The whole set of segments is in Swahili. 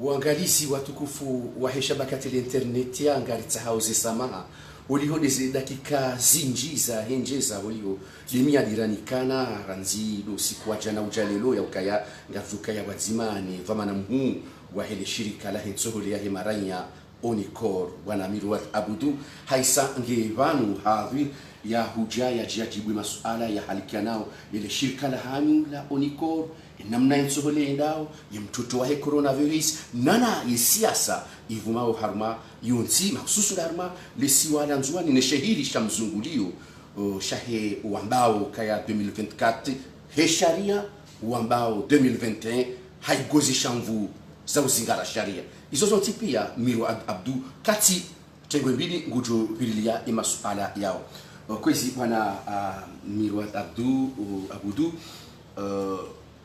Uangalizi watukufu wa heshabakati la internet ya ngaritsa hauze samaha ulihodeze dakika zinjiza henjeza ulio limia diranikana ranzi do siku wa jana ujalelo ya ukaya ngavuka ya wazimani vamana mhu wa hele shirika la hensohole ya hemaranya Onikor wana Mirwat Abudu haisa ngevanu hadhi ya hujaya jiajibu masuala ya halikianao ile shirika la hanyu la Onikor namna yensohole endao ya mtoto wa coronavirus nana yesiasa ivumao harma yonsi mahsusu harma lesiwa lanzwani ne shahiri shamzungulio shahe wambao kaya 2024 he sharia wambao 2021 haigozi shamvu za uzingara sharia izo zonti pia Mirwat Abdu kati tengwe mbili ngujo bililia imasuala yao kwezi bwana Mirwat Abudu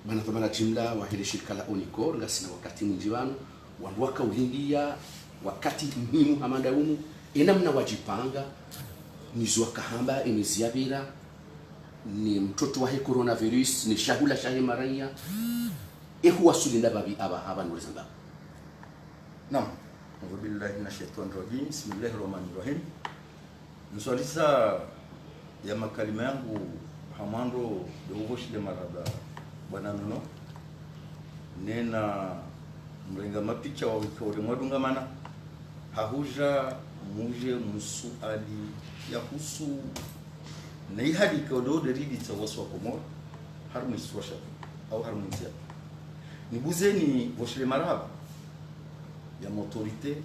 bana tabana jimla wa hili shirika la Onikor ngasina wakati mwingi wanu wanwaka ulindia wakati muhimu hamanda umu enamna wajipanga nizwa kahamba iniziabira ni mtoto wa coronavirus ni shahula shahi maranya ehu wasulinda babi aba nwezamba. Naam, wabillahi minash-shaytanir rajim. Bismillahirrahmanirrahim. Nswalisa ya makalima yangu hamando dogoshile maraba bwana nono nena mrenga mapicha wa wikore mwadunga mana hahuja muje musuali ya husu na ihadi kodo deridi tawaswa komor harmu iswasha au harmu ntia nibuzeni voshile maraba ya autorite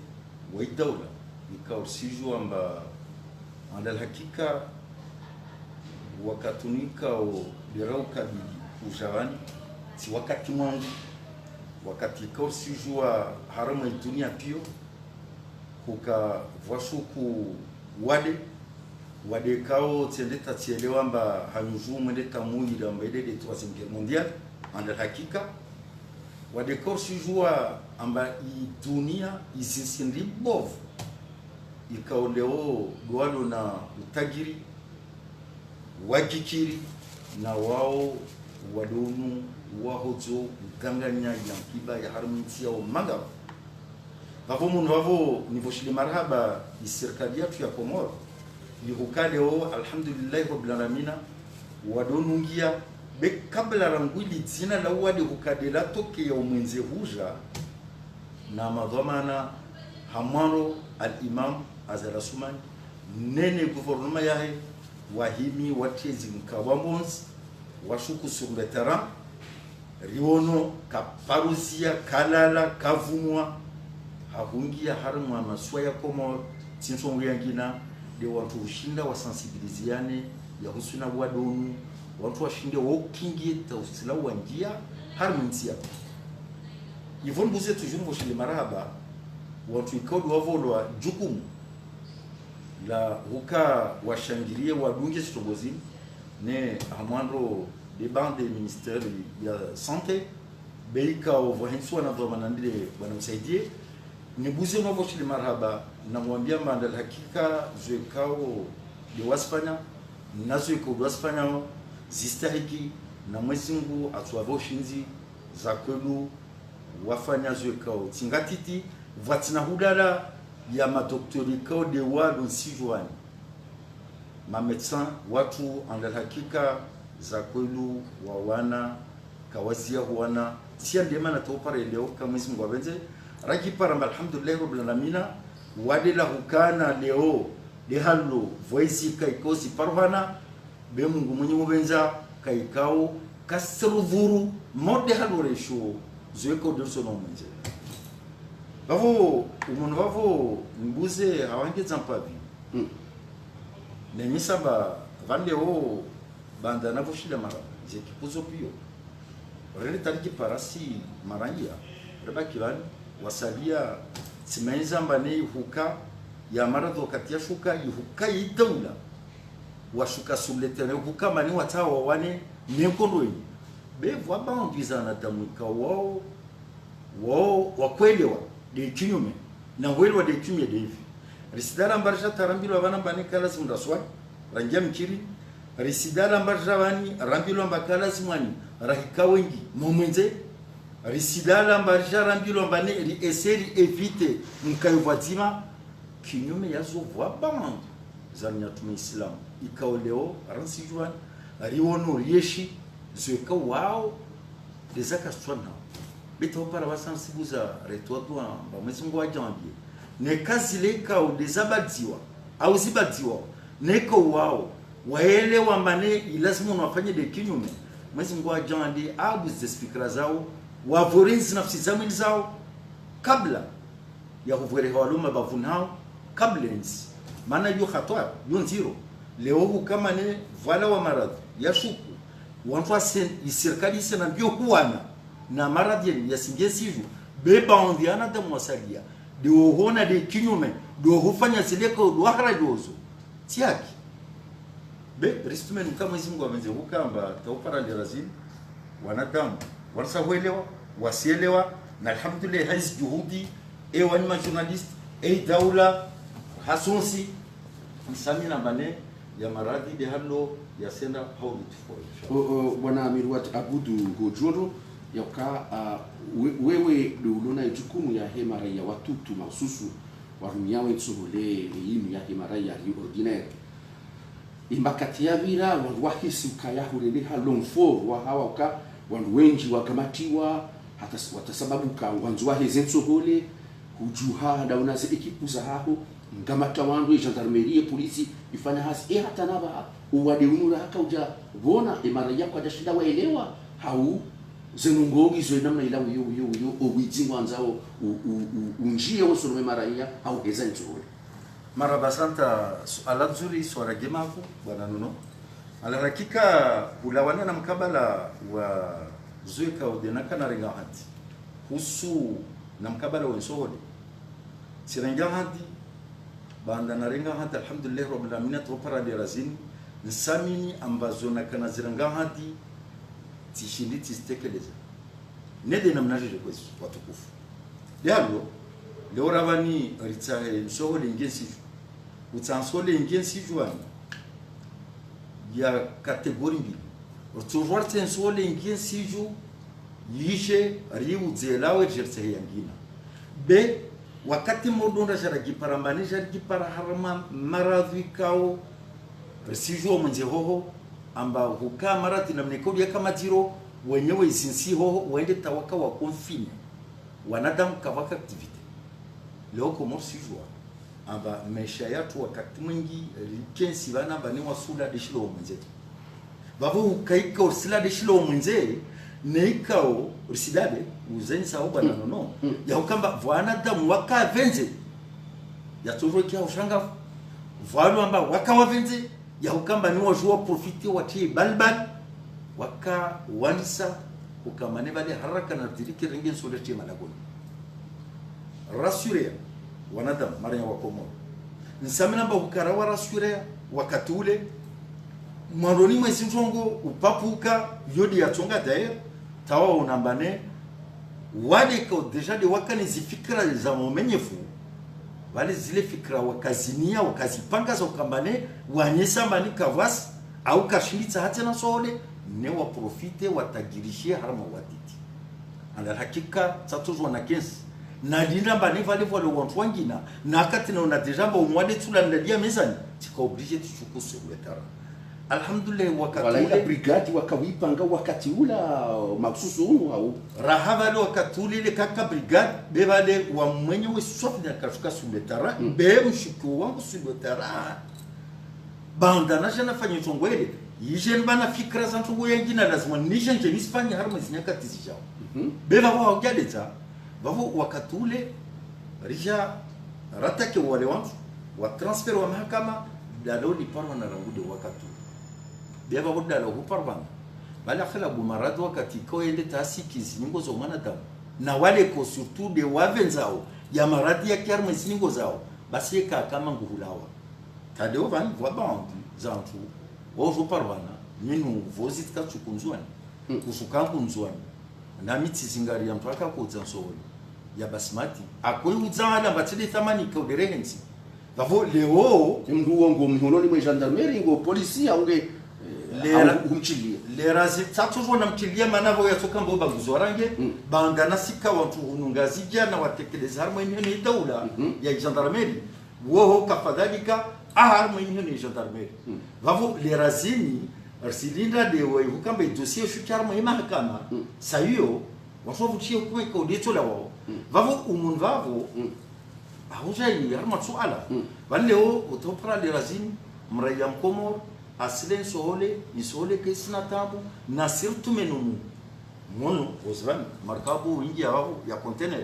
wa idawla nikao siju amba andal hakika wakatunika o dirauka ujawani si wakati mwangu wakati ikao sijua harama dunia pio kuka vashuku wade kao tendeta tielewa amba hanuju mwendeta muida amba idede troisième guerre mondiale andal hakika wade kao sijua amba i dunia isisindi bovu ikao leo dualo na utagiri wajikiri na wao wadonu wahozo ganganya ya kiba ya harmintia o manga bavo mundu bavo nivoshile marhaba iserikali yetu ya Komoro yukale o alhamdulillah rabbil alamin wadonungia be kabla rangwili zina la wadi hukadela toke ya umwenze huja na madhamana hamaro al-imam azarasumani nene gouvernement yahe wahimi watezi mkawambons washuku sur le terrain riono kaparusia kalala kavumwa hahungia harumwa maswaya Komoro tinsongo yangina de watu ushinda wasensibiliziane ya husuna wadonu watu washinde wokingi tausila wanjia harmintia yvon buze toujours voshile maraba watu ikodo wavolwa jukumu la huka washangirie wadunge sitogozi ne hamwando de bande ministère ya santé beika ovohenswa na domanandile bwana msaidie nibuze novo chile marhaba na mwambia mandal hakika zwekao de waspanya nazo iko waspanya zistahiki na mwezingu atwavo shinzi za kwelu wafanya zwekao tingatiti vatina hudala ya madoktori kao de wadu sijuani ma médecin watu andal hakika za kwelu wawana kawazia huwana tia ndema na topare leo kama mwezi Mungu abenze raki para alhamdulillah rabbil alamin wade la hukana leo de hallo voici kaikosi parwana be Mungu mwenye mubenza kaikao kasruvuru mode hallo resho zweko de sono mwenze bavo umuntu bavo mbuze awangeza mpavi nemisaba vande o banda na voshila mara je kipuzo pio rele tariki parasi maranya reba kilani wasalia simenza mbane huka ya maradho katia shuka yuka idawla washuka suletene huka mani watawa wane nekondo be vaba ongiza na damu kawo wakwelewa de kinyume na welwa de kinyume de hivi risidala mbarsha tarambilo abana mbane kala simunda swani rangia mkiri risidala mbarsha bani rambilo mbakala simwani rahika wengi momwenze risidala mbarjara mbilo mbane ri eseri evite mkayovadzima kinyume yazo vwaband zanya tume islam ikaoleo ransi juan riono rieshi zeka wao dezaka swana beto para wasansibuza retodwa ba mwezi ngo ajambie ne kazile ka udezabadiwa au zibadiwa neko wao waelewa mbane lazima unafanye de kinyume mwezi ngo ajambie abu zespikra zao wavorenzi nafsi zao kabla ya kuvwere hawaluma bavunao kablenzi maana yu khatwa yu nziro leo kama ne vala wa maradhi ya shuku wantu serikali sena ndio kuwana na maradhi ya singesivu beba ondiana da mwasalia ndio hona de kinyume ndio hufanya sileko do harajozo tiaki be ristumen kama Mungu amenze hukamba taupara lirazini wanadamu wanasahuelewa wasielewa na alhamdulillah hizi juhudi wani majournalist daula hasonsi msamina mbane ya maradhi de halo ya senda haulu tufo bwana Mirwat Abudu Gojoro yoka wewe duluna jukumu ya hemara ya watutu masusu warumiawe tsuhule yimi ya hemara ya ordinaire imbakati ya vira wahisi ukaya hulele halomfo wa hawaka wandu wengi wakamatiwa hata watasababu ka wanzwa hezensohole hujuha dauna ze ekipu za hapo ngamata wandu gendarmerie polisi ifanya hasi hata naba uwade unura haka uja bona mara yako ajashinda waelewa hau zenungogi zo namna ila uyo owijingo anzao unjie wosoro mara ya au hezansohole mara basanta ala nzuri swara gemafu bwana nono ala hakika ulawana na mkabala wa zuika udenaka na renga hati husu na mkabala wa nsohole sirenga hati banda na renga hati alhamdulillah rabbil alamin topara de razini nsamini ambazo na kana zirenga hati tishindi tistekeleza nede na mnaje kwa watukufu dialo leo ravani ritsahe nsohole ngesi utsansole ngesi juani ya kategori mbili toujours tensole ngesi ju yishe riudzelawe jerse yangina be wakati modonda jaragi parambani jaragi para harama maradhi kao resijo mwenze hoho amba huka maradhi na mnekodia kama tiro wenyewe isinsi hoho wende tawaka wa confine wanadamu kawaka activity leo komo sijua amba maisha yetu wakati mwingi likensi bana bani wasula deshilo mwenze bavo ukaika ursila deshilo mwenze neikao ursidade uzenyi saoba na nono ya ukamba wanadamu waka venze ya toro kia ushanga valo amba waka wavenze ya ukamba ni wajua profiti watie balbal waka wanisa ukamane bale haraka na diriki rengen solete malagoni rassurer wanadamu mara ya wakomo nsamina ba ukarawa rassurer wakati ule maroni mwezi ntongo upapuka yodi ya tonga daer tawa unambane wale ko deja de wakani zifikra za momenyefu wale zile fikra wakazinia wakazipanga za ukambane wanyesa mani kavas au kashilitsa hata na sole ne wa profite watagirishia harama watiti ala hakika tatozo na kesi na linda bani vale vole wantwangina na kati na deja ba umwade tula ndalia mezani tika obligé de chukusu wetara alhamdulillah wakati wala ila brigade wakawipanga wakati ula maksusu au rahaba wakati ule kaka brigade bevale wa mwenyewe sofi na kashuka suletara be mshiku wangu suletara banda na jana fanya tongwele yijeni bana fikra za ntungu yengina lazima nishe nje nisifanye harma zinyaka tizijao beva wa ujaleta bavo wakati ule rija ratake wale wangu wa transfer wa mahakama dalo ni parwa na rangude wakati beba boda la huparban bala khala bu marad wakati ko ende tasiki ziningo zo mwanadamu na wale ko surtout de wavenzao ya maradi ya kerme ziningo zao basi ka kama nguhulawa tadeo van voix bande zantu o huparban minu vozit ka chukunzwani kusukangu nzwani na miti zingari ya mpaka ko zansoro ya basmati akoyi uzala batile thamani ko derehensi bavo leo mndu wangu mhononi mwe gendarmerie ngo polisi aunge le razi tatu na mtilia manavo yatoka mboba guzorange bandana sika watu hunungazija na watekeleza harmo ni daula ya gendarmerie woho kafadhalika harmo ni gendarmerie vavo le razini arsilinda de we hukamba dossier shukarmo mahakama sayo watu vuchie kwa kodito la wao vavo umun vavo ahujai harma suala valeo utopra le razini mraya mkomo aslen sohole isole kesina tabu na sirtu menumu mono osvan markabu ingia wao ya container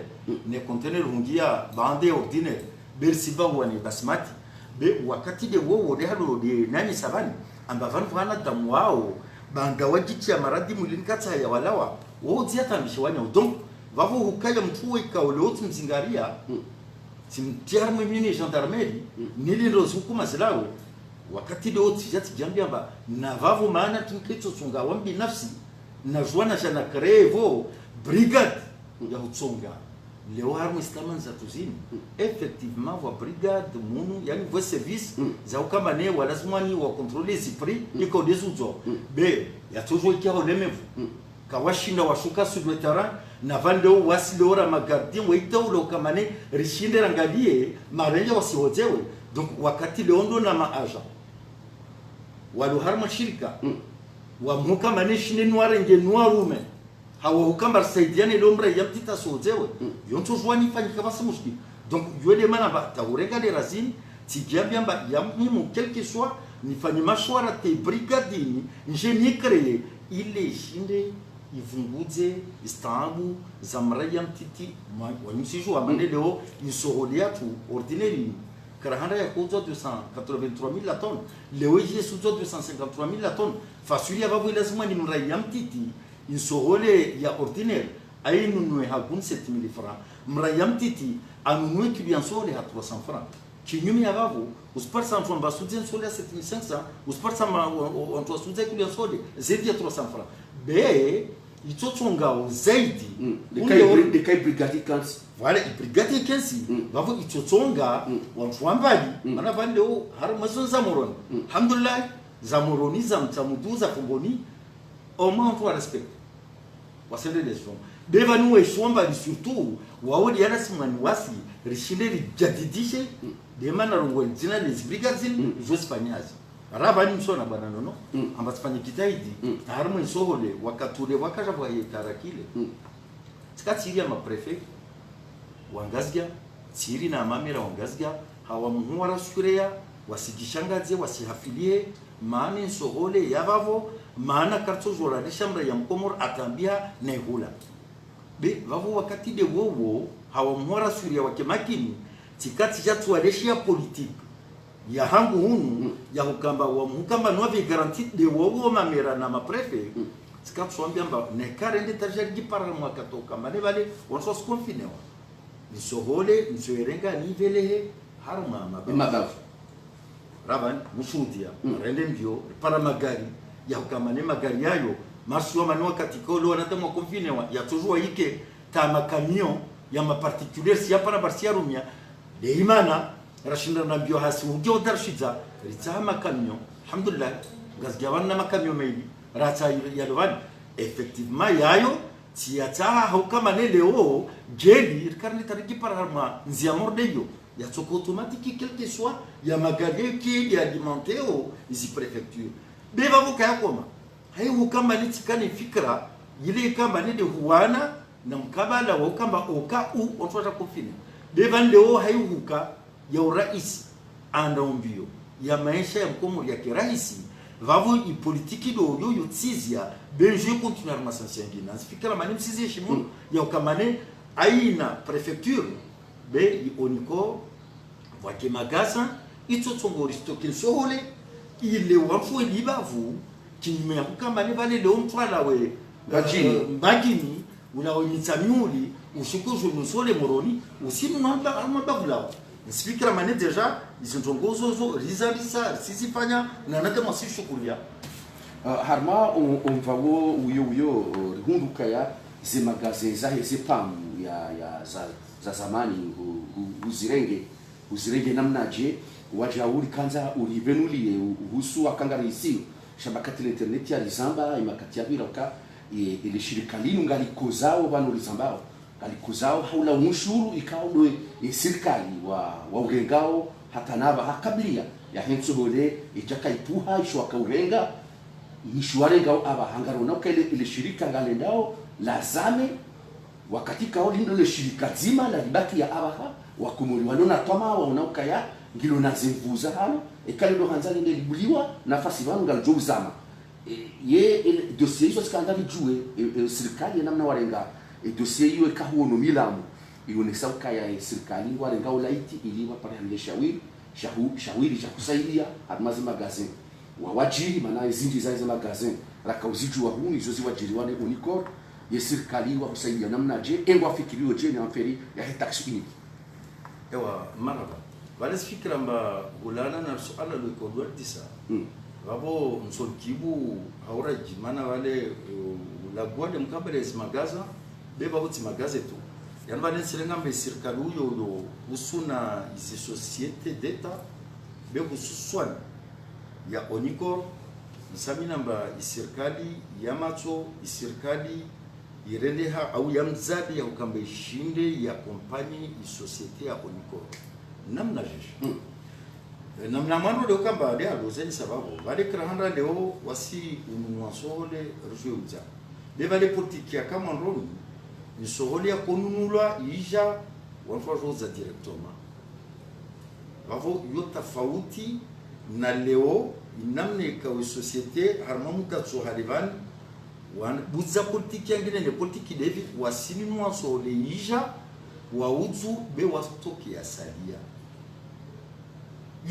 ne container hungia bande ordinaire bersiba wani basmati be wakati de wo de hado de nani sabani amba van fana damu wao banga wajichi ya maradi mulinkata ya walawa wo ziata mishwanya donc vavo hukaya mtuwe kaule otu mzingaria simtiarmu mini gendarmerie nililo hukuma zilawe wakati leo tijati jambiamba na vavo maana tunketo songa wambi nafsi na juana jana krevo brigade ya utsonga leo harmu islaman za tuzini effectivement wa brigade munu yani vo service za ukama ne wala zimani wa contrôler zi prix iko desuzo be ya toujours ikao lemevu kawashinda washuka sur le terrain na vando wasilora magardien waitaulo kama ne rishinde rangalie marenja wasihojewe donc wakati leo ndo na maaja waluharma shirika wa muka manishine noire nge noirume hawa hukamba saidiane lombra yamtita sozewe yonto jwani fani kabasa mushki donc yole mana ba taurega de razine tigiambiamba yamimu quelque soit ni fani mashwara te brigadini nje ni créer ile shinde ivunguze Istanbul zamra yamtiti wanyusiju amaneleo insoholia tu ordinaire Karahanda ya kuzo 283,000 la tonne. Leweje suzo 253,000 la tonne. Fasuli ya babu lazima ni mrai ya mtiti. Insohole ya ordinaire. Ayi nunue hakun 7,000 francs. Mrai ya mtiti anunue kibiansole ha 300 francs. Kinyumi ya babu uspar sa mtu amba suze nsole ya 7,500. Uspar sa mtu suze kibiansole zedi ya 300 francs. Be itotonga zaidi de kai brigade kansi voilà brigade kansi vavo itotonga watu wambali mana vande o har mazo zamoron alhamdulillah zamoroni zamtamuduza fongoni au moins on respect wasende les gens deva nous eshomba surtout waodi yana simani wasi rishinde jadidishe de mana rongo zina les brigades jospanyazi Rabani msona bwana nono ambasifanye kitaidi harmo isohole wakatule wakaja kwa tarakile tikati ya maprefect wangazga siri na mamira wangazga hawa muhwara sukurea wasikishangaze wasihafilie maana isohole yabavo maana karto zola rishamra ya mkomor atambia nehula be vavo wakati de wowo hawa muhwara sukurea wakemakini tikati ya tuareshia politique ya hangu hunu ya hukamba wa mukamba novi garantie de wowo mamera na maprefe sikatu swambia mba ne karende tajari gipara mwaka toka mane vale onso skonfinewa ni sohole ni soerenga ni velehe harma mabavu raban mushudia rende mbio para magari ya hukamba ne magari yayo marsi wa manwa katikolo wanatama konfinewa ya tujua ike tama camion ya maparticulaire si hapa na barsia rumia de imana rashinda na bio hasi ugyo darshiza ritama camion alhamdulillah gazgawana makamio meili rata yalwan effectivement yayo tiata hukama leo jeli karni tariki parama nzia mordeyo ya tsoko automatique quelque soit ya magari qui ya alimenteo ici préfecture beba vuka koma hai hukama litikani fikra ile kama ni de huana na mkabala wa kama oka u ontota kufina beba leo hai huka ya urais andombio ya maisha ya mkomo ya kirahisi vavo i politiki do yo yotsizia benje continuer masansengi na fikira mani msizie shimu ya ukamane aina prefecture be oniko wake magasa itotsongori stokin sohole ile wafu libavu kinyume ukamane vale leo mtwala we ngajini unawe mitamiuli ushukuzo nusole moroni usimu namba amabavula Speaker mane deja izintongozo rizalisa sisifanya na nake masishukulia harma umvawo uyo hunduka ya zimagaze zahe zipamu ya za zamani uzirenge namnaje wajauri kanza urivenulie uhusu akangarisi shabakati la internet ya lizamba imakati ya biraka ile shirika linu ngalikozao bano lizambao ngalikozao haula umushuru ikaudwe serikali wa urengao hata naba hakablia ya henso bode ijaka ipuha ishwa kaurenga ishwarenga aba hangarona ukele ile shirika ngalendao lazame wakati kao lindo le shirika zima la libaki ya abaha wakumuri wanona toma waonauka ya ngilo nazimvuza hano ekale do hanzali nde libuliwa nafasi vanu ngaljo uzama ye dossier hizo skandali jue serikali namna warenga dossier hiyo ikahuono milamu ionesa ukaya serikali warenga ulaiti iliwa pale shawiri cha kusaidia admazi magazine wawajiri maana zinji za magazine rakauziju wa huni zozi wajiriwane unikor ye serikali wa kusaidia namna je engwa fikiriyo je ni amferi ya tax unit ewa maraba wale fikira mba ulana na suala likodoa tisa wabo msolkibu hauraji maana wale ulagwade mkabele simagaza beba uti magaze tu yani wale sirenga mbe serikali yo usuna izi societe d'etat be ususwan ya onikor msamina mba serikali yamacho serikali irendeha au yamzadi ya ukambe shinde ya kompani societe ya onikor namna jeshi namna mano leo kamba dia dozeni sababu wale krahanda leo wasi ununwasole rujeuza le wale politiki ya kama ndoni ni soholi ya konunulwa ija wanfwa joza directement wavo yota fauti na leo namne ka societe harmamuka so halivan wan buza politiki yangine ne politiki devi wasinunwa soholi ija wauzu be wastoki ya salia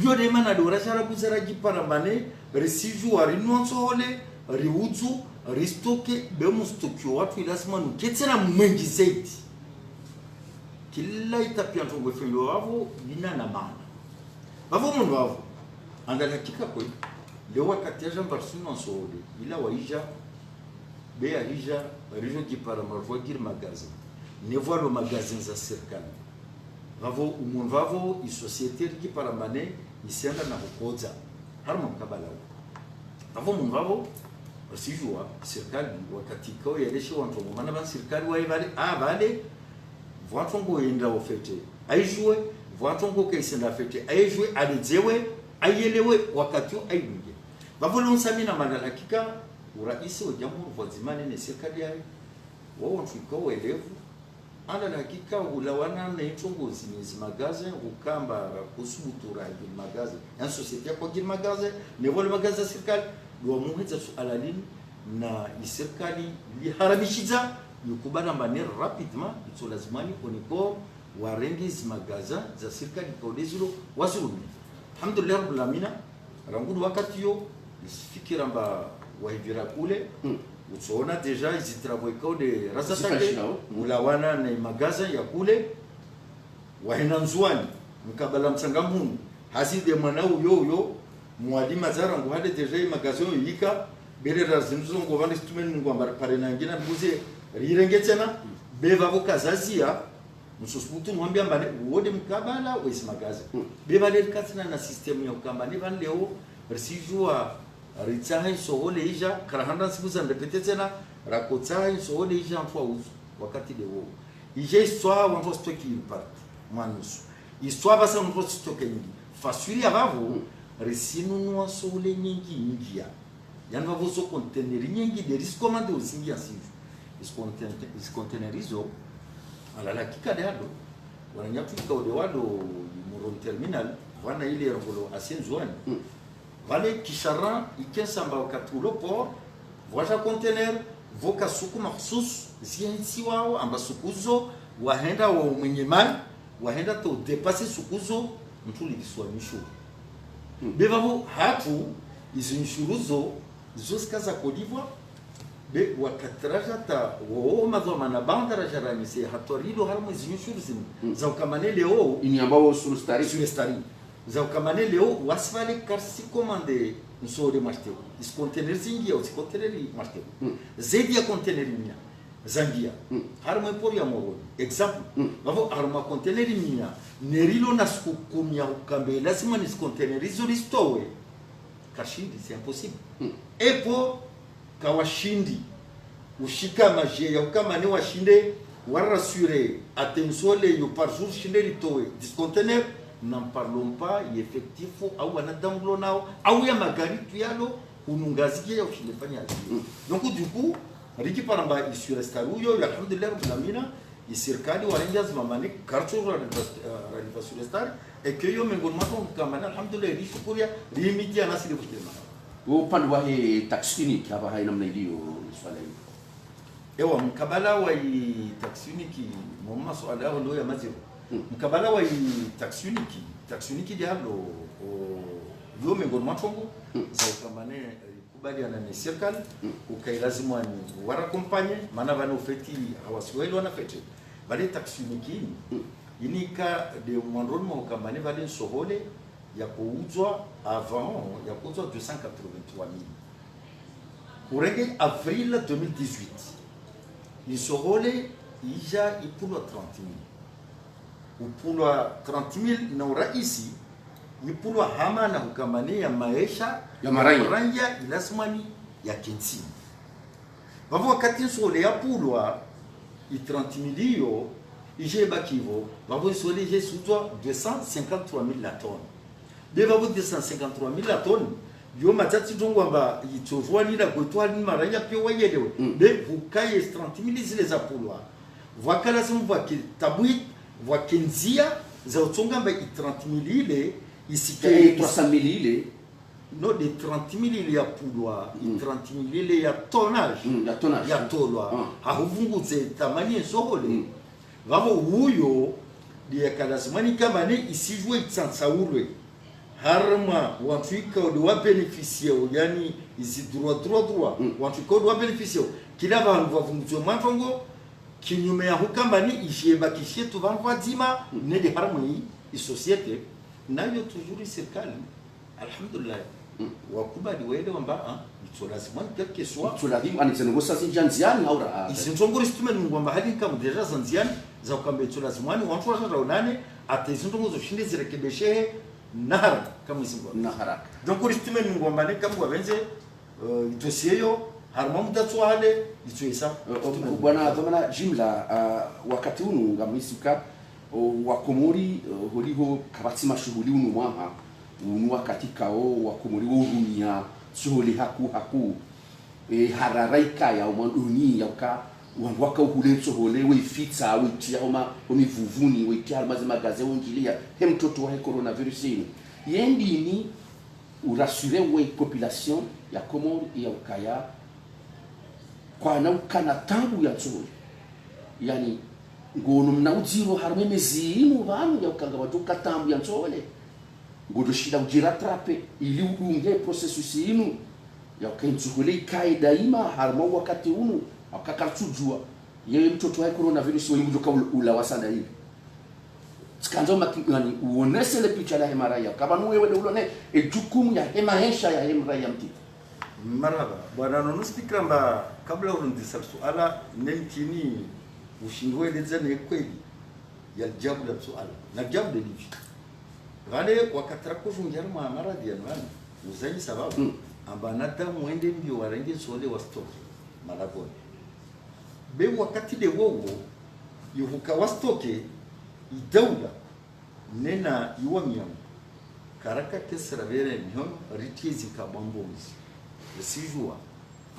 yode mana do rashara kuzara giparamane resiju warinonso hole riuzu ristoke be mustokyo watu ilasmanu ketsena mwengi zaidi kila itapia ntongo fendo wavo bina na maana bavo mundu wavo anda hakika kwa leo wakati ya jambar sunonso hole ila waija be ahija rijo giparamane voagir magazin ne voir le magasin za serikali vavo umuntu vavo i societe qui paramane isianda na kukoza harmo kabala vavo umuntu vavo sijua serikali wakati kao yeleshe wantu maana ba serikali wa ibali vale voiton go enda ofete aijue voiton go kaisenda fete aijue alizewe ayelewe wakati aibinge vavo lonsamina mala hakika uraisi wa jamhuri wazimani ne serikali yao wao tukao elevu ala hakika ulawana na itongozi ni magazin ukamba kusubutura ya magazin en societe kwa gil magazin ne vole magazin serikali do muheza sualalin na serikali li haramishiza yukubana mane rapidement ito lazimani oniko warengiz magazin za serikali kwa dezilo wasulumi alhamdulillah rabbil alamin rangudu wakati yo fikira mba wahivira kule utsoona deja izi travaux de razasake ulawana na magazin ya kule wahina nzwani mkabala msangamungu hazide mwana uyo mwalima zarangu hade deja magazin yika bele razinzo ngo vani stumen ngo ambar pare na ngina buze rirengetsena beva vokazazia msusbutu mwambia mbane wode mkabala wesi magazin beva le katsina na system ya ukambani van leo resijua ritsahe sohole ija karahanda sibuza ndepete tena rakotsahe sohole ija mfwa uzu wakati leo ije histoire wanto stoki part manusu histoire basa wanto stoki nyingi fasuri abavo resinunwa sohole nyingi ya yani vavo so conteneri nyingi de riskomande usingi asivu is contenerizo ala la kikadado wananyatuka odewado muron terminal wana ile rongolo asienzwani vale kisharan ikensamba wakati ulo port voja container voka suku mahsus ziensi wao amba sukuzo wahenda wa mwenye mali wahenda to depasser sukuzo mtuli kiswamisho bevavo hatu izinshuruzo zoskaza kodivwa be wakatraja ta wo madoma na bandara jarani se hatorido harmo izinshuruzo za ukamane leo inyambao sulstari za ukamane leo wasvale karsi komande nsore masteo is container zingia os container masteo zedia container mia zangia harmo por ya moro example bavo harmo container mia nerilo nasku kumya ukambe lazima nis container izo listowe kashindi, c'est impossible. Epo kawashindi ushika magie ya kama ni washinde warassurer atensole yo par jour shinde litowe discontener, n'en parlons pas effectif au anadanglo nao au ya magari tuyalo unungazikia ya ushinde fanya. Donc du coup riki paramba isura staruyo ya alhamdulillah rabbil alamin isirkali warenjaz mamani karcho ralifa sur star et que yo mengon maton kama alhamdulillah rishukuria limiti anasili kushima upande wa tax unique hapa haina mnaidio swala hili. Ewa mkabala wa tax unique mama swala ndio ya maziro. Mkabala wa tax unique diablo yo mengon matongo za kamane kubaliana na serikali ukailazimwa ni wara compagnie maana bana ufeti hawasiweli wana fete bali tax unique inika de mwanromo kamane bali sohole ya kuuzwa avant ya kuuzwa 283,000 kurenge avril 2018 isohole ija ipulwa 30,000 upulwa 30,000 na uraisi ipulwa hama na hukamane ya maisha ya maranja ilasmani ya kensi bavo wakati nsole ya pulwa i 30,000 hiyo ije bakivo bavo nsole ije sutwa 253,000 la tonne de bavo 253,000 la tonne yo matati tongwamba itovwa ni la gotwa ni maranja pio wayelewe de bukaye 30,000 zile za pulwa wakala zimva ki tabuit wa kenzia za utongamba i 30,000 ile isike 300,000 ile no de 30,000 ile ya pulwa 30,000 ile ya tonnage ya tolwa ahuvungutse tamani sohole vavo huyo dia kalazimani kama ne isijwe tsansaurwe harma wafika wa beneficier yani izi droit wafika wa beneficier kila vanhu vavungutse matongo kinyume ya hukamba ni isheba kishetu vanhu dima ne de harmoni i societe nayo toujours serikali alhamdulillah wakubali wele wamba itolazima quelque soit itolazima anizengo sasa janziani haura isinzongori situme ngomba hadi kama deja zanziani za kwamba itolazima ni watu wataonane atezindongo zoshinde zirekebeshe nahara kama isingo nahara donc risitume ngomba ne kama wabenze dossier yo harma mtatswale itsoisa bwana dhamana jimla wakati unu ngamisuka wakomori holiho kabatsima shughuli unu mwaha unu wakati kao wakomori worunia shughuli haku hararaika ya umanduni yauka wangwaka uhuletso hole weifitsa weitia homa omivuvuni weitia mazima gaze ongilia he mtoto wa coronavirus yendini urassurer we population ya Komori ya ukaya kwa na ukana tangu ya tsoro yani ngono mnauziro harme mezimu banu ya ukanga watuka tambu ya tsole ngodo shida ujiratrape ili uunge processus inu ya ukainzuhule kai daima harma wakati unu akakalchujua yeye mtoto wa coronavirus wewe mjoka ulawasana hivi sikanzo makingani uonese le picha la hemaraya kama wewe ndio ulone jukumu ya hemahesha ya hemaraya mtiti marhaba bwana nonuspikramba kabla urundisa suala nemtini ushindwe lezane kweli ya jabu la suala na jabu de livi wale wakatrako junjara ma maradi yanwana uzani sababu ambanata muende mbio warenge sole wa stock malaboni be wakati de wowo yuhuka wa stock idawla nena yuwamiam karaka kesra vere nyon ritizi kabambonzi sijua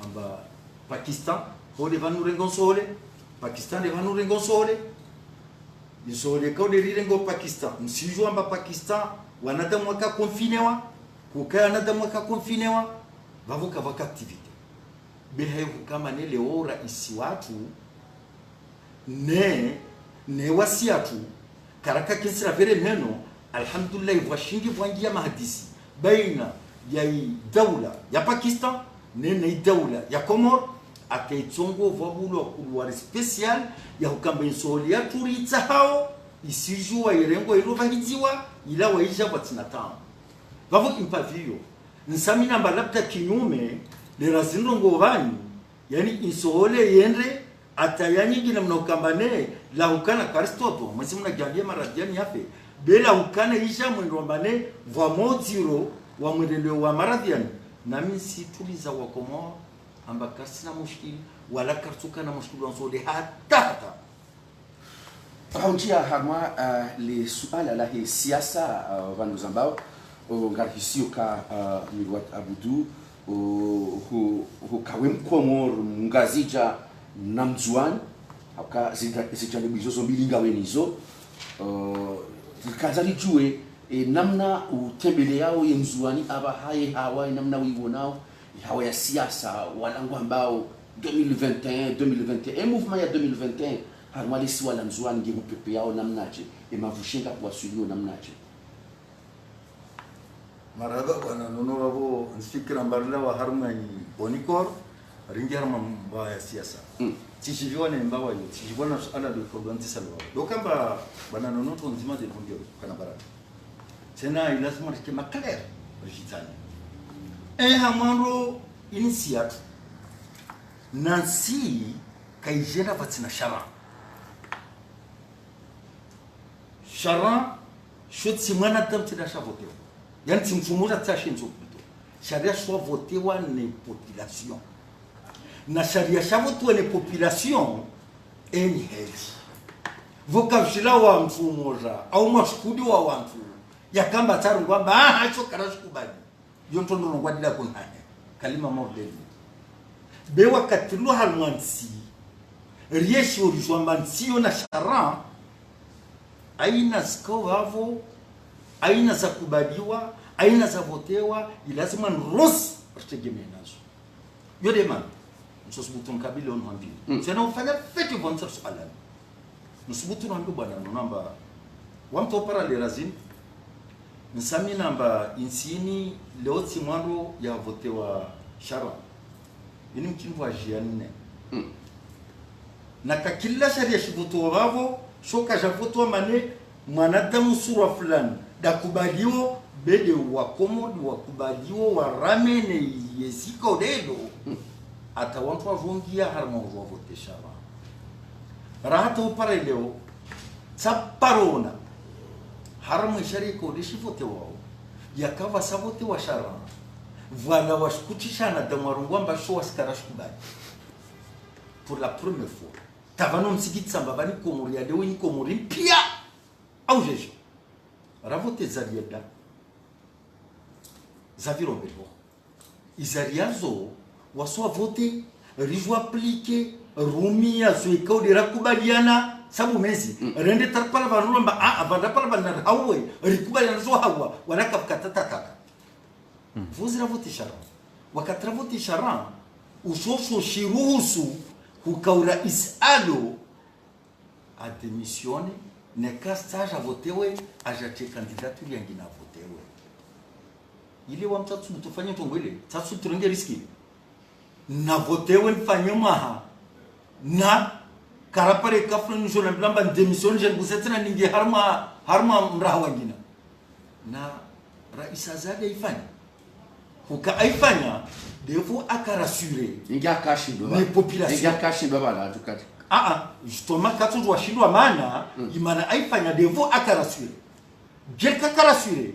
amba Pakistan hole vanu rengon sole Pakistan de vanu rengon sole isole ko de rengo Pakistan msijua amba Pakistan wanada mwaka confinewa kukaa nada mwaka confinewa vavuka vaka activity behevu kama nele ora isi watu ne wasiatu karaka kesra vere neno alhamdulillah washingi wangia mahadisi baina ya dawla ya Pakistan nene dawla ya Komor akaitongo vabulo kulwari special ya ukamba insoli ya turitsa hao isijua irengo irovahidziwa ila waisha batinatamu vavo impavio nsamina mbalapta kinyume lera zindongo vanyu yani insole yendre atayanyingi na mnokambane la ukana karistoto mwezi mnajambia maradiani yape bela ukana isha mwendombane vwa moziro wa mwendeleo wa maradhiani nami situliza wakomoa amba kasina mushkili wala kartuka na mushkili wansode hata haunjia hamwa le suala la he siasa vandu zambao ngarhisio ka Mirwat Abudu kawe mkomor ngazija namzuan haka zijale bizozo mbili ngawe nizo kazali jue namna utembele yao yemzuani aba haye hawa namna wibonao hawa ya siasa walangu ambao 2021 2021 mouvement ya 2021 harmalisi wala mzuani ngimu pepe yao namnaje emavushenga kuwasulio namnaje maraba bwana nono wabo nfikira mbarla wa harmani bonikor ringi harma mbaya siasa tishivione mbawa yo tishivona ala do kodwanti salwa dokamba bwana nono to nzima de bondio kana baraka tena lazima rike makler rigitani hamando initiat nansi kaijera vatsina shara shotsi mwana tamtida shavoteo yani timfumura tashinzo plutôt sharia soit voté wa ne population na sharia shavotwa ne population eni hezi vokavshila wa mtu mmoja au mashukudi wa watu yakamba taru kwamba hacho karashukubali yonto ndo ngwadila kunhanya kalima mordeli be wakati lo halwansi rieshi urizwambansiyo na shara aina skovavo aina za kubaliwa aina za votewa ilazima nrosi ritegemea nazo yode man msosibutu nkabili ono hambili tena ufanya feti vonsa sualani msubutu nambi bwana namba wamto para le razim nsami namba insini leo timwando ya votewa shara ini mkinvu wa jianne na kakila sharia shibutu wavo shoka javutu mane mwanadamu sura fulani dakubaliwo bede wakomodi wakubaliwo waramene yesika odelo ata wantu wavungia harma vote shara rahata upare leo tsaparona harma sharia ko deshivote wao yakava savote wa shara voilà washkuchishana damarungwa mbasho waskarashkubali pour la première fois tavano msikiti samba bani komori ya dewe ni komori pia au jeje ravote zariada zaviro belo izariazo waswa vote rijo appliquer rumia zoika de rakubaliana sabu mezi rende tarpala banulamba avanda pala banar hawe rikubaliana zo hawa wala kapkata vous ravote shara wakatravoti shara usoso shiruhusu kukaura isalo a démissionné ne castage a voté we a jate candidature yangina voté we ile wa mtatu mtofanya tongwele tatu turenge riski na voté we mfanye maha na karapare kafrun jona blamba démission je busetina ninge harma mraha wangina na raisa zade ifanya kuka aifanya devo akarassurer inga kashindo ni population inga kashindo bala tukati justement quand tu washindwa maana imana aifanya devo akarassurer jelka karassurer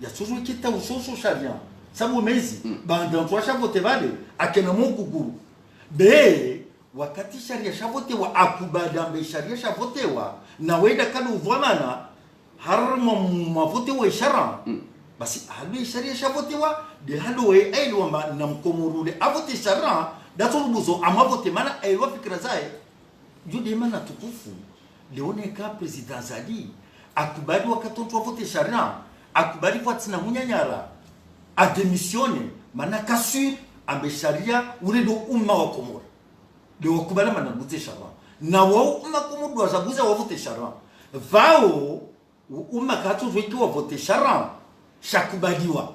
ya sozo kita usoso sharia sabu mezi banda tu ashabote vale akena mukuguru be wakati sharia shabote wa akubada mbe sharia shabote wa na wenda kanu vwamana harma mavote wa shara basi halu sharia shabote wa de halu we ailo ma namkomurule avote shara datulubuzo amavote mana ailo fikra zae jude mana tukufu leone ka president Zali akubali wakatonto vote sharia akubali fatina munyanyara a démissionné mana kasur ambe sharia ule do umma wa komora de wakubali mana vote sharia na wao umma komodo wazaguza wa vote sharia vao umma katu wa vote sharia shakubaliwa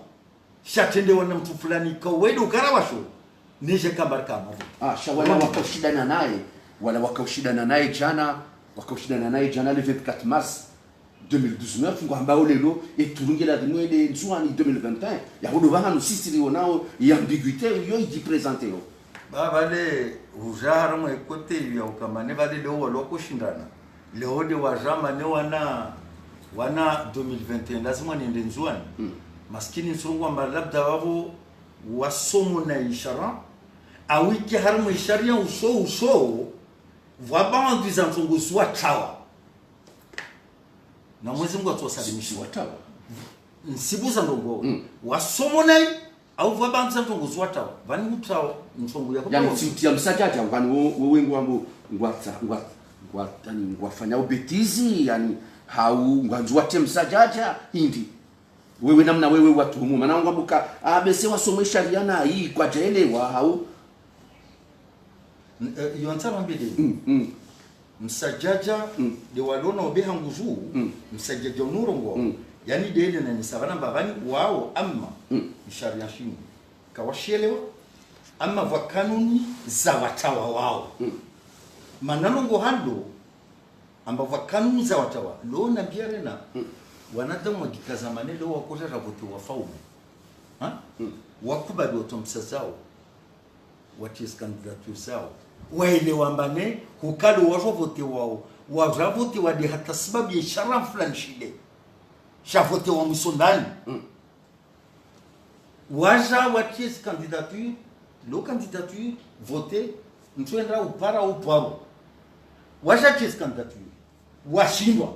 shatendewa na mtu fulani kawedo karawasho nije kambarka mavu shawala wakaushidana naye wala wakaushidana naye jana le 24 mars 2019 ngwamba olelo eturungela dimwede nzuani 2021 ya hodo vanga sisiri onao ya ambiguïté yo idi présenter yo vale ujara mwe kote ya ukamane vale leo waloko shindana leo de wajama ne wana 2021 lazima niende nzuani maskini nsurungu amba labda wavo wasomo na ishara awiki harmu isharia uso vwabandu za nsungu suwa tawa na mwezi Mungu atuwasalimisha watawa nsibuza ndongo wasomo na au vwabandu za nsungu suwa tawa vani utawa nsungu yako yani msiutia msajaja ngani wewe ngwambo ngwafanya ubetizi yani hau ngwanzwate msajaja hindi wewe namna wewe watuhumu maana ngwambuka abese wasome sharia na hii kwa jaelewa hau yontsama mbele msajaja de walona obeha nguzu msajaja nurongo yani dele na nisabana babani wao amma sharia shinu kawashelewa amma va kanuni za watawa wao manalongo hando amba va kanuni za watawa lo na biarena wanadamu wakikaza maneno wakota rabote wafaume wakubali watomsa zao watis candidature zao waelewa mbane hukalo wajovote wao wajavote wadi hata sababu ya ishara fulani shile shavote wa musondani waja watis candidature lo candidature vote mtuenda upara uparo waja tis candidature washindwa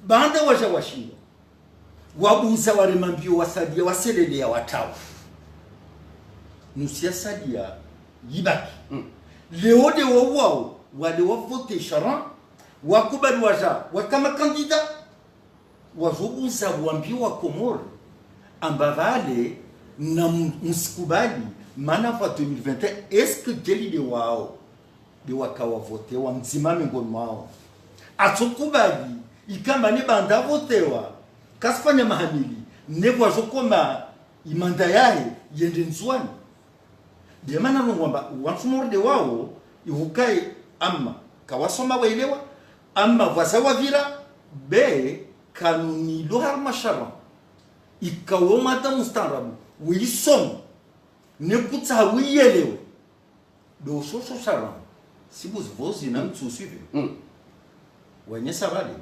banda waja washindwa wabuza waremambio wasadia waselele ya watawa nusia sadia yibaki leo de wao wale wavote sharan wakubali waja wakama kandida wazobuza wambiwa komor ambavale na msikubali maana fa 2021 est-ce que jeli de wao de wakawa vote wa mzimame ngoni wao atukubali ikamba ne banda votewa kasifanya mahamili nebo azokoma imanda yae yende nzwani de maana ngomba wansumorde wao ihukai amma kawasoma waelewa amma wasawa vira be kanuni lo harmashara ikawoma ta mustarabu wisom ne kutsa wiyelewe do soso shara sibuz vozi na mtsusive wenye sabali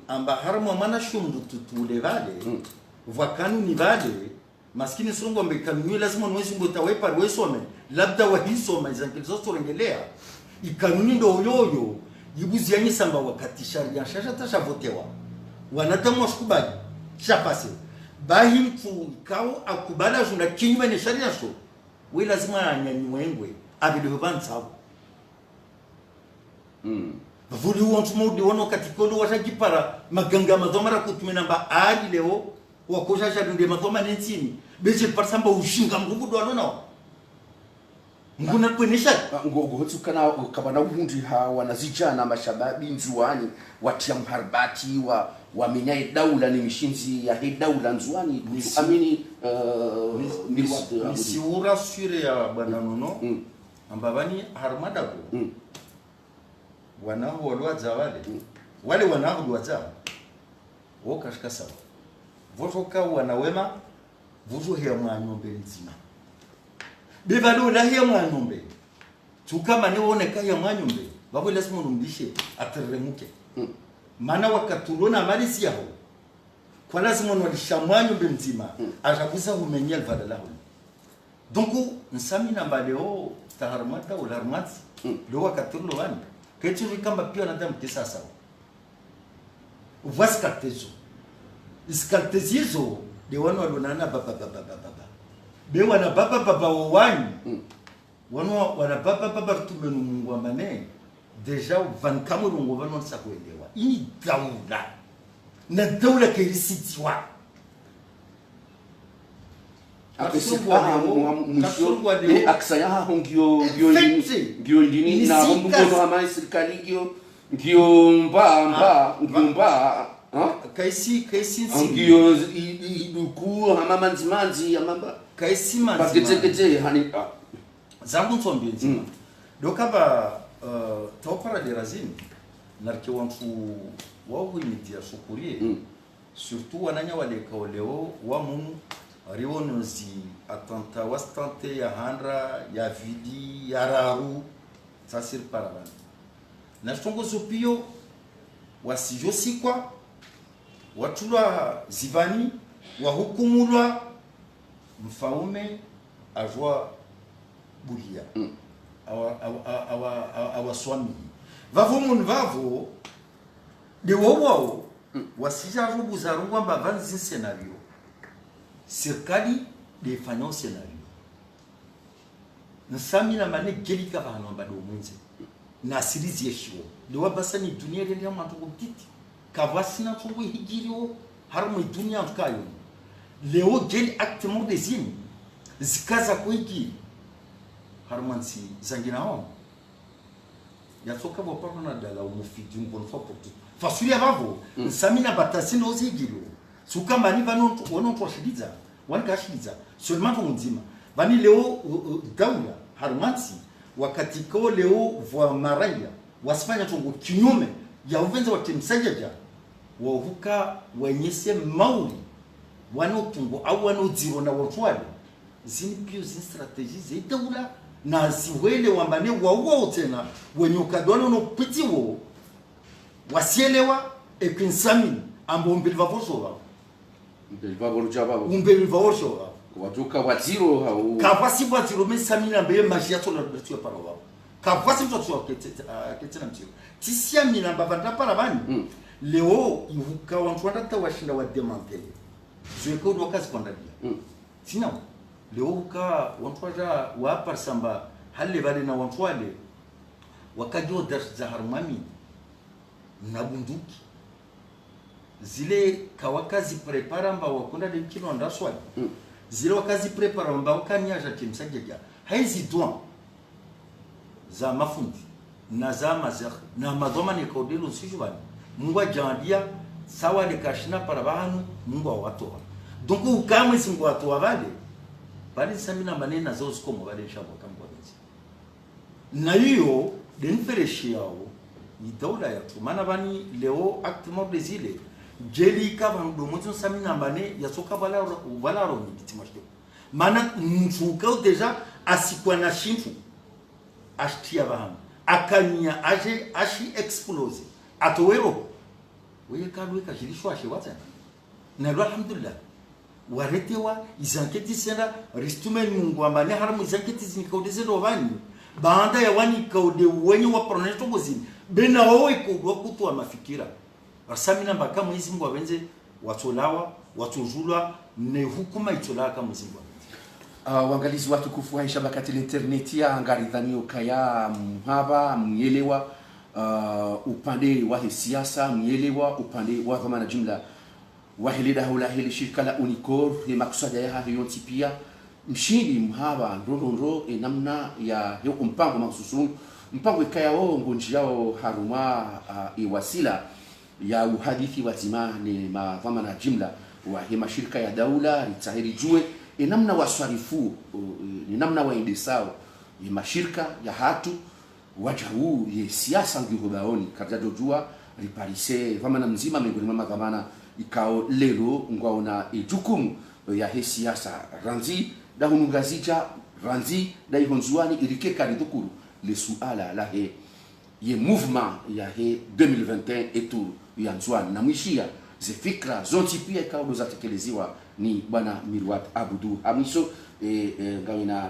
amba harmo mana shumdu tutule vale vakanu vale maskini sungo mbekanuni lazima nwezi ngota wepa wesome labda wahisoma izangilizo torengelea ikanuni ndo yoyo yibuzi yanyi samba wakati sharia shasha tashavotewa wanadamu washikubali shapase bahi mtu kao akubala junda kinyume ne sharia sho we lazima anyanyi wengwe abili vantsao vuli wontu mudi wono katikolo washajipara maganga madhomara kutumena namba ali leo wakosha shadunde madhoma nensini beje parsamba ushinga mgudu alona nguna kwenisha ngogotsukana kabana ubundi ha wanazijana mashababi nzuani watia mharbati wa minyai daula ni mishinzi ya daula nzuani amini ni siura sure ya bwana nono ambabani harmadako wanao walwaza wale wanao walwaza wokashika sawa votoka wanawema vuzo ya mwanyombe nzima bevalo la ya mwanyombe tukama ni oneka ya mwanyombe babo lazima numbishe ateremuke maana wakatulona malisi yao kwa lazima nwalisha mwanyombe nzima ajakuza umenya alvadala ho donc nsami na baleo taharmata wala harmati lo wakatulo wani ketu kamba pia na damu kisasa vaskartezo iskartezizo de wanu walonana baba be wana baba wani wanu wana baba tumenu mungu amane deja vankamu mungu wanu sakuelewa ini daula na daula kerisitiwa aksaya hongio ndini na hongo hama serikali ngio mba kaisi ngio iduku hama manzimanzi amamba kaisi manzi pakete hani zangu ntsombe nzima dokaba topara de razini narke wantu wao himitia sukurie surtout wananya wale kaoleo wa munu rionozi atanta wastante ya handra ya vidi ya raru sasir paravan na stongo zopio wasijosikwa watulwa zivani wahukumulwa mfaume ajwa bulia awa swami vavo mun vavo de wao wasija rubu za rubu amba vanzi scenario serikali de fanya scenario nsami na mane gelika vano amba do munze na sirizi yeshiwo de wabasani dunia ile mwantu kubtiti kavasina tungu higirio harmu dunia tukayo leo gel actement des signes zikaza kuiki harmansi zangina hao yatoka boparo na dala umufidi une fois pour tout fasuli avavo nsamina batasino ozigiro suka mani vano wono twashiliza wankashiliza seulement tunzima vani leo daula harmansi wakati ko leo vwa maraya wasifanya tungu kinyume ya uvenza wa timsajaja wavuka wenyese mauli wanotungo au wanoziro na wotwale zini pio zini strategie zedaula na ziwele wambane wao tena wenye ukadwana no pitiwo wasielewa ekinsami ambo mbilva voshova mbilva volujaba mbilva voshova waduka waziro au kapasi waziro mesami na mbe magia tola betu para wao kapasi mtoto ketena mtio tisia mina mbavanda para bani leo ivuka wantu wanda washinda wa demantele zweko ndo kazi kwandalia sina leo uka wantwaja wapar samba halle bale na wantwale wakajo dars za harmami na bunduki zile kawakazi prepara mba wakunda de kilo ndaswali zile wakazi prepara mba wakanya timsageja haizi doa za mafundi na za mazakh na madoma ni kodelo sijubani mungu ajandia sawa de kashina para bahanu mungu awatoa donc ukamwe singo atoa vale bali samina manena zao zikomo bali shabo kambwa bezi na hiyo denfereshi yao ni dola ya tumana bani leo actement des îles jeli ka bando mozo samina mane ya soka bala ro ni titimashdo mana mfuka deja asikwa na shinfu ashtia bahamu akanya ashi explose atowero wewe kalweka jilishwa shewata na alhamdulillah waretewa izanketi senda ristume mungu ambane haramu izanketi zinikaudize rovani baada ya wani kaude wenye wa proneto bozini bena wawe kwa kutu wa mafikira rasamina mbaka mwezi mungu wabenze watolawa watujulwa ne hukuma itola kama mwezi mungu wangalizi watukufu wa shabakati internet ya ngaridhanio kaya mhaba mnyelewa upande wa siasa mnyelewa upande wa dhamana jumla wahilida hula hili shirika la Unicor ya makusada ya hiyo pia mshindi mhaba ndororo namna ya hiyo mpango maksusu mpango ikaya wao ngonji yao haruma iwasila ya uhadithi wa zimani madhamana jumla wa hima shirika ya daula litahiri jue namna wasarifu namna waendesao ya mashirika ya hatu wajahu ya siasa ngihobaoni kadado jua riparise dhamana mzima miongoni mwa dhamana ikao lelo ngwaona ijukumu ya he siasa ranzi da hunungazija ranzi da ihonzuani irike karidukuru le suala la he ye mouvement ya he 2021 etu ya nzwani na mwishia ze fikra zonti pia ikao zatekeleziwa ni bwana Mirwat Abudu Hamiso ngawina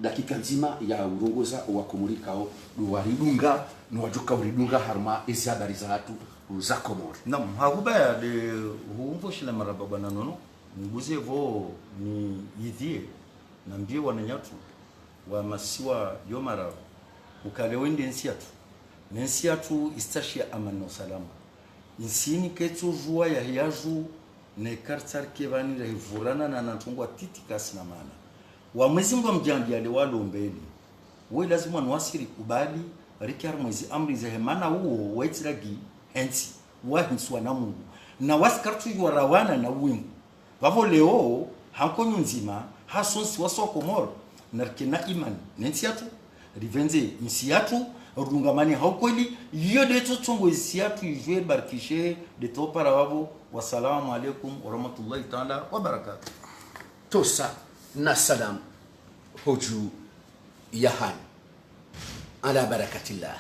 dakika nzima ya urongoza wa kumurikao waridunga no wajuka uridunga harma ezi habari za watu za Komoro. Naam, hakubaya de huumvo shila maraba bwana nono nguze vo ni yidhie na mbie wananyatu wa masiwa yomara ukale wende nsiatu istashia amani na salama insini ketu jua ya hiyazu ne kartar kevani la hivurana na natungwa titikasi na maana wa mwezi mwa mjambia le walo mbele we lazima nwasiri kubali rikar mwezi amri za hemana huo waitiragi hensi wahinswa na Mungu na waskartu yuarawana na wingu vavo leo hankonyo nzima hasonsi waso Komoro narkena imani nensiatu rivenze insiatu rungamani haukweli yode totongo insiatu yujwe barkishe de topara wavo wasalamu alaikum wa rahmatullahi ta'ala wa barakatuh tosa na salam hoju yahan ala barakatillah